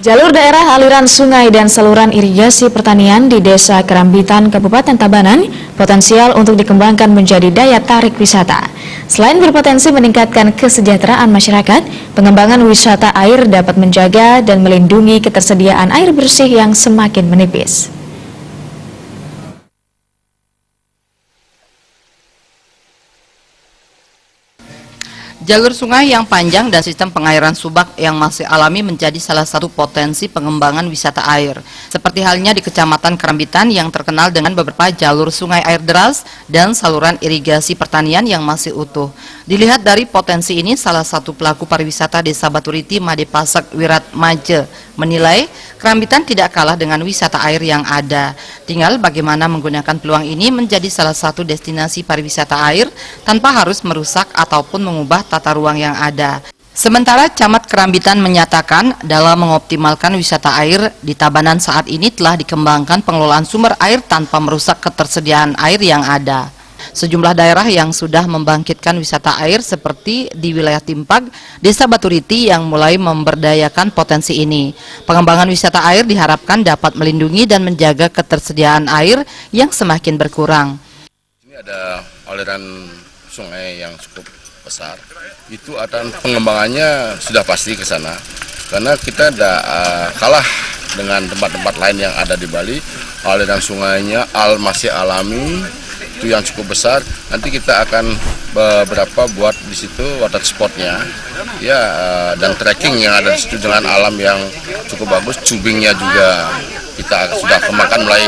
Jalur daerah aliran sungai dan saluran irigasi pertanian di Desa Kerambitan, Kabupaten Tabanan potensial untuk dikembangkan menjadi daya tarik wisata. Selain berpotensi meningkatkan kesejahteraan masyarakat, pengembangan wisata air dapat menjaga dan melindungi ketersediaan air bersih yang semakin menipis. Jalur sungai yang panjang dan sistem pengairan subak yang masih alami menjadi salah satu potensi pengembangan wisata air. Seperti halnya di Kecamatan Kerambitan yang terkenal dengan beberapa jalur sungai air deras dan saluran irigasi pertanian yang masih utuh. Dilihat dari potensi ini, salah satu pelaku pariwisata Desa Baturiti, Madepasak Wiratmaje, menilai Kerambitan tidak kalah dengan wisata air yang ada. Tinggal bagaimana menggunakan peluang ini menjadi salah satu destinasi pariwisata air tanpa harus merusak ataupun mengubah tata ruang yang ada. Sementara Camat Kerambitan menyatakan dalam mengoptimalkan wisata air di Tabanan saat ini telah dikembangkan pengelolaan sumber air tanpa merusak ketersediaan air yang ada. Sejumlah daerah yang sudah membangkitkan wisata air seperti di wilayah Timpag, Desa Baturiti yang mulai memberdayakan potensi ini. Pengembangan wisata air diharapkan dapat melindungi dan menjaga ketersediaan air yang semakin berkurang. Ini ada aliran sungai yang cukup besar, itu akan pengembangannya sudah pasti ke sana, karena kita tidak kalah dengan tempat-tempat lain yang ada di Bali. Aliran sungainya masih alami, itu yang cukup besar. Nanti kita akan beberapa buat di situ water spotnya, ya, dan trekking yang ada di situ dengan alam yang cukup bagus. Cubingnya juga kita sudah kembangkan mulai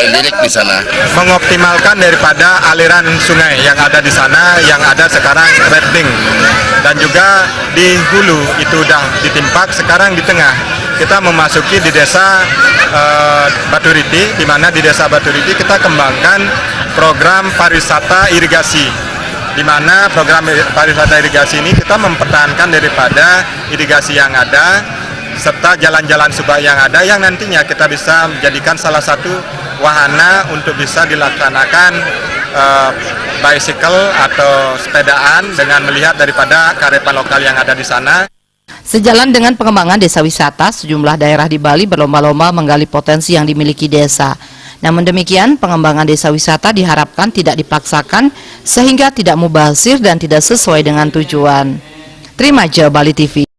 lirik di sana. Mengoptimalkan daripada aliran sungai yang ada di sana, yang ada sekarang rating, dan juga di hulu itu udah ditimpak, sekarang di tengah. Kita memasuki di Desa Baturiti, di mana di Desa Baturiti kita kembangkan program pariwisata irigasi, di mana program pariwisata irigasi ini kita mempertahankan daripada irigasi yang ada serta jalan-jalan subak yang ada, yang nantinya kita bisa menjadikan salah satu wahana untuk bisa dilaksanakan bicycle atau sepedaan dengan melihat daripada kearifan lokal yang ada di sana. Sejalan dengan pengembangan desa wisata, sejumlah daerah di Bali berlomba-lomba menggali potensi yang dimiliki desa. Namun demikian, pengembangan desa wisata diharapkan tidak dipaksakan sehingga tidak mubazir dan tidak sesuai dengan tujuan. Trimaja Bali TV.